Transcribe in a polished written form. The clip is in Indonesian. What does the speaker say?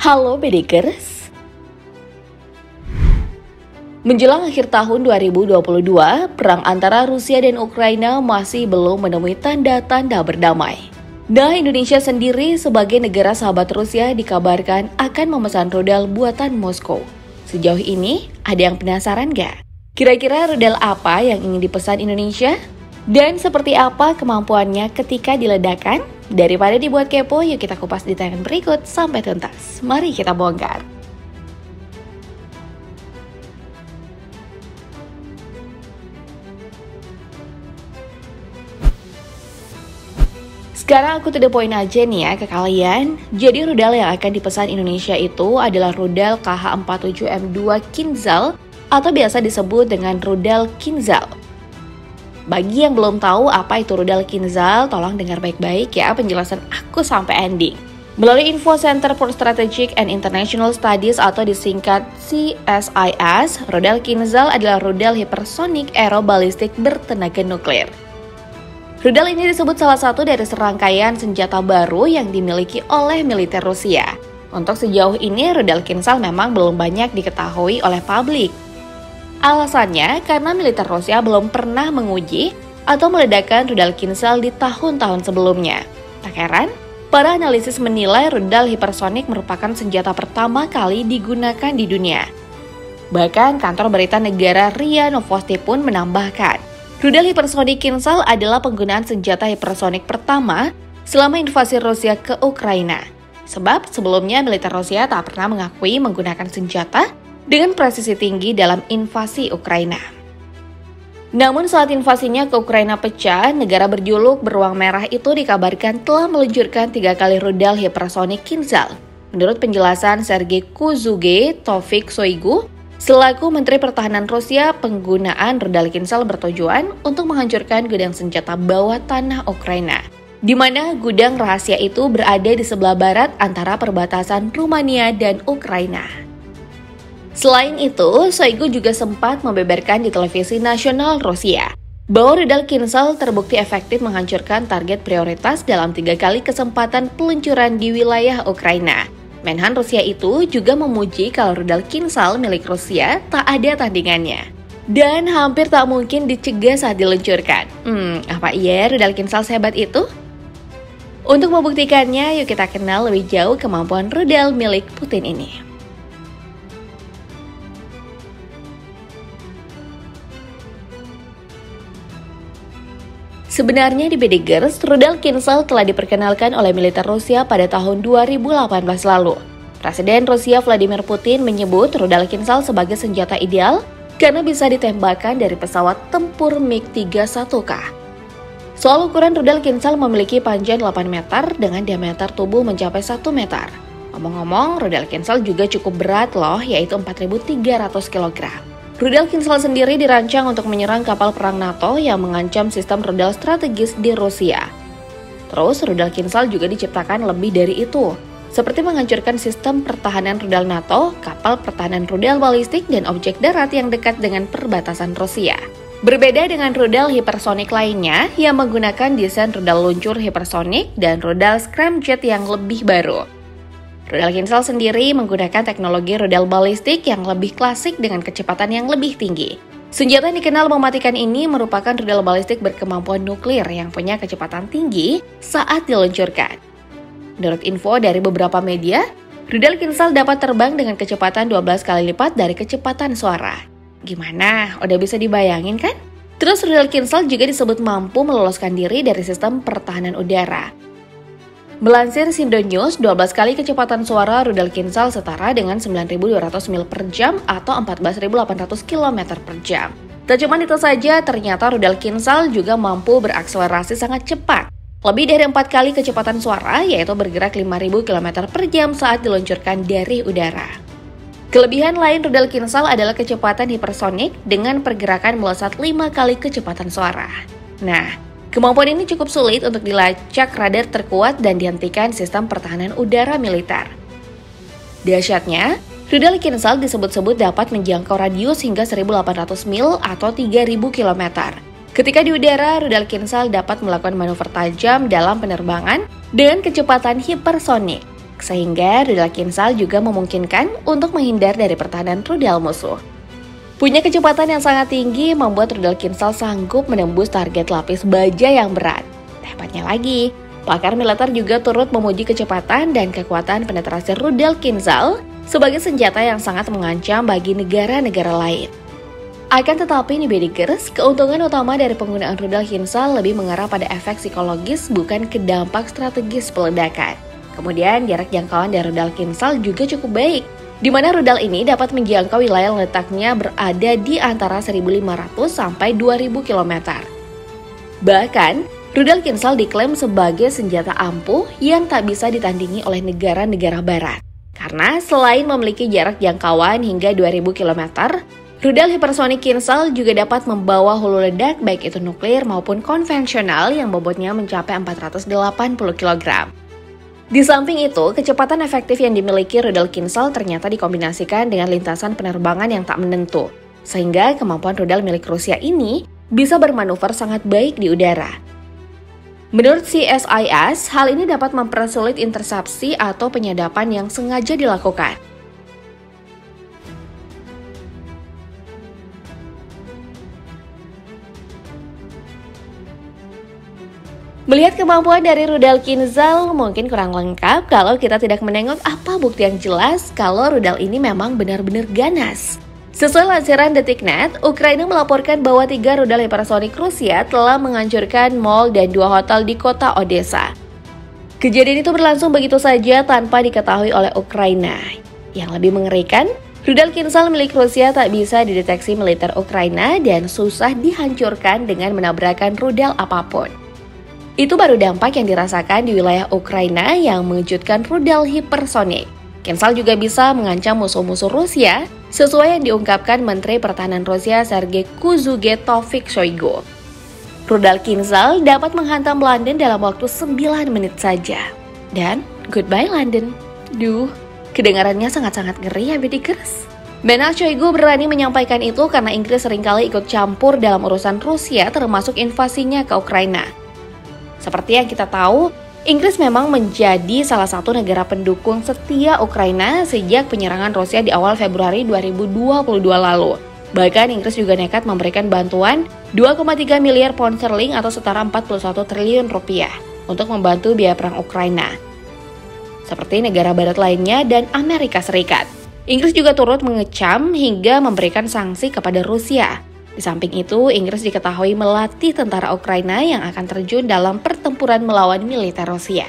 Halo Bedekers. Menjelang akhir tahun 2022, perang antara Rusia dan Ukraina masih belum menemui tanda-tanda berdamai. Nah, Indonesia sendiri sebagai negara sahabat Rusia dikabarkan akan memesan rudal buatan Moskow. Sejauh ini, ada yang penasaran gak? Kira-kira rudal apa yang ingin dipesan Indonesia? Dan seperti apa kemampuannya ketika diledakkan? Daripada dibuat kepo, yuk kita kupas di tayangan berikut sampai tuntas. Mari kita bongkar. Sekarang aku to the point aja nih ya ke kalian. Jadi rudal yang akan dipesan Indonesia itu adalah rudal KH-47M2 Kinzhal atau biasa disebut dengan rudal Kinzhal. Bagi yang belum tahu apa itu rudal Kinzhal, tolong dengar baik-baik ya penjelasan aku sampai ending. Melalui Info Center for Strategic and International Studies atau disingkat CSIS, rudal Kinzhal adalah rudal hipersonik aerobalistik bertenaga nuklir. Rudal ini disebut salah satu dari serangkaian senjata baru yang dimiliki oleh militer Rusia. Untuk sejauh ini, rudal Kinzhal memang belum banyak diketahui oleh publik. Alasannya karena militer Rusia belum pernah menguji atau meledakkan rudal Kinzhal di tahun-tahun sebelumnya. Tak heran, para analisis menilai rudal hipersonik merupakan senjata pertama kali digunakan di dunia. Bahkan kantor berita negara RIA Novosti pun menambahkan, rudal hipersonik Kinzhal adalah penggunaan senjata hipersonik pertama selama invasi Rusia ke Ukraina. Sebab sebelumnya militer Rusia tak pernah mengakui menggunakan senjata dengan presisi tinggi dalam invasi Ukraina. Namun saat invasinya ke Ukraina pecah, negara berjuluk beruang merah itu dikabarkan telah meluncurkan 3 kali rudal hipersonik Kinzhal. Menurut penjelasan Sergei Kuzuge Taufik Shoigu, selaku Menteri Pertahanan Rusia, penggunaan rudal Kinzhal bertujuan untuk menghancurkan gudang senjata bawah tanah Ukraina, di mana gudang rahasia itu berada di sebelah barat antara perbatasan Rumania dan Ukraina. Selain itu, Shoigu juga sempat membeberkan di televisi nasional Rusia bahwa rudal Kinzhal terbukti efektif menghancurkan target prioritas dalam 3 kali kesempatan peluncuran di wilayah Ukraina. Menhan Rusia itu juga memuji kalau rudal Kinzhal milik Rusia tak ada tandingannya dan hampir tak mungkin dicegah saat diluncurkan. Apa iya rudal Kinzhal sehebat itu? Untuk membuktikannya, yuk kita kenal lebih jauh kemampuan rudal milik Putin ini. Sebenarnya di Bedekers, rudal Kinzhal telah diperkenalkan oleh militer Rusia pada tahun 2018 lalu. Presiden Rusia Vladimir Putin menyebut rudal Kinzhal sebagai senjata ideal karena bisa ditembakkan dari pesawat tempur MiG-31K. Soal ukuran rudal Kinzhal memiliki panjang 8 meter dengan diameter tubuh mencapai 1 meter. Ngomong-ngomong, rudal Kinzhal juga cukup berat loh, yaitu 4.300 kg. Rudal Kinzhal sendiri dirancang untuk menyerang kapal perang NATO yang mengancam sistem rudal strategis di Rusia. Terus, rudal Kinzhal juga diciptakan lebih dari itu, seperti menghancurkan sistem pertahanan rudal NATO, kapal pertahanan rudal balistik, dan objek darat yang dekat dengan perbatasan Rusia. Berbeda dengan rudal hipersonik lainnya yang menggunakan desain rudal luncur hipersonik dan rudal scramjet yang lebih baru. Rudal Kinzhal sendiri menggunakan teknologi rudal balistik yang lebih klasik dengan kecepatan yang lebih tinggi. Senjata yang dikenal mematikan ini merupakan rudal balistik berkemampuan nuklir yang punya kecepatan tinggi saat diluncurkan. Menurut info dari beberapa media, rudal Kinzhal dapat terbang dengan kecepatan 12 kali lipat dari kecepatan suara. Gimana? Udah bisa dibayangin kan? Terus rudal Kinzhal juga disebut mampu meloloskan diri dari sistem pertahanan udara. Melansir Sindonews, 12 kali kecepatan suara rudal Kinzhal setara dengan 9.200 mil per jam atau 14.800 km per jam. Tak cuma itu saja, ternyata rudal Kinzhal juga mampu berakselerasi sangat cepat. Lebih dari 4 kali kecepatan suara, yaitu bergerak 5.000 km per jam saat diluncurkan dari udara. Kelebihan lain rudal Kinzhal adalah kecepatan hipersonik dengan pergerakan melesat 5 kali kecepatan suara. Nah, kemampuan ini cukup sulit untuk dilacak radar terkuat dan dihentikan sistem pertahanan udara militer. Dahsyatnya, rudal Kinzhal disebut-sebut dapat menjangkau radius hingga 1.800 mil atau 3.000 km. Ketika di udara, rudal Kinzhal dapat melakukan manuver tajam dalam penerbangan dengan kecepatan hipersonik. sehingga rudal Kinzhal juga memungkinkan untuk menghindar dari pertahanan rudal musuh. Punya kecepatan yang sangat tinggi membuat rudal Kinzhal sanggup menembus target lapis baja yang berat. Hebatnya lagi, pakar militer juga turut memuji kecepatan dan kekuatan penetrasi rudal Kinzhal sebagai senjata yang sangat mengancam bagi negara-negara lain. Akan tetapi nih Bedikers, keuntungan utama dari penggunaan rudal Kinzhal lebih mengarah pada efek psikologis bukan ke dampak strategis peledakan. Kemudian jarak jangkauan dari rudal Kinzhal juga cukup baik, di mana rudal ini dapat menjangkau wilayah letaknya berada di antara 1.500 sampai 2.000 km. Bahkan, rudal Kinzhal diklaim sebagai senjata ampuh yang tak bisa ditandingi oleh negara-negara barat. Karena selain memiliki jarak jangkauan hingga 2.000 km, rudal hipersonik Kinzhal juga dapat membawa hulu ledak baik itu nuklir maupun konvensional yang bobotnya mencapai 480 kg. Di samping itu, kecepatan efektif yang dimiliki rudal Kinzhal ternyata dikombinasikan dengan lintasan penerbangan yang tak menentu, sehingga kemampuan rudal milik Rusia ini bisa bermanuver sangat baik di udara. Menurut CSIS, hal ini dapat mempersulit intersepsi atau penyadapan yang sengaja dilakukan. Melihat kemampuan dari rudal Kinzhal mungkin kurang lengkap kalau kita tidak menengok apa bukti yang jelas kalau rudal ini memang benar-benar ganas. Sesuai lansiran Detiknet, Ukraina melaporkan bahwa 3 rudal hipersonik Rusia telah menghancurkan mal dan 2 hotel di kota Odessa. Kejadian itu berlangsung begitu saja tanpa diketahui oleh Ukraina. Yang lebih mengerikan, rudal Kinzhal milik Rusia tak bisa dideteksi militer Ukraina dan susah dihancurkan dengan menabrakkan rudal apapun. Itu baru dampak yang dirasakan di wilayah Ukraina yang mengejutkan rudal hipersonik. Kinzhal juga bisa mengancam musuh-musuh Rusia, sesuai yang diungkapkan Menteri Pertahanan Rusia Sergei Kuzugetovich Shoigu. Rudal Kinzhal dapat menghantam London dalam waktu 9 menit saja. Dan goodbye London. Duh, kedengarannya sangat-sangat ngeri ya Bedikers. Menal Shoigu berani menyampaikan itu karena Inggris seringkali ikut campur dalam urusan Rusia termasuk invasinya ke Ukraina. Seperti yang kita tahu, Inggris memang menjadi salah satu negara pendukung setia Ukraina sejak penyerangan Rusia di awal Februari 2022 lalu. Bahkan Inggris juga nekat memberikan bantuan 2,3 miliar pound sterling atau setara 41 triliun rupiah untuk membantu biaya perang Ukraina. Seperti negara barat lainnya dan Amerika Serikat. Inggris juga turut mengecam hingga memberikan sanksi kepada Rusia. Di samping itu, Inggris diketahui melatih tentara Ukraina yang akan terjun dalam pertempuran melawan militer Rusia.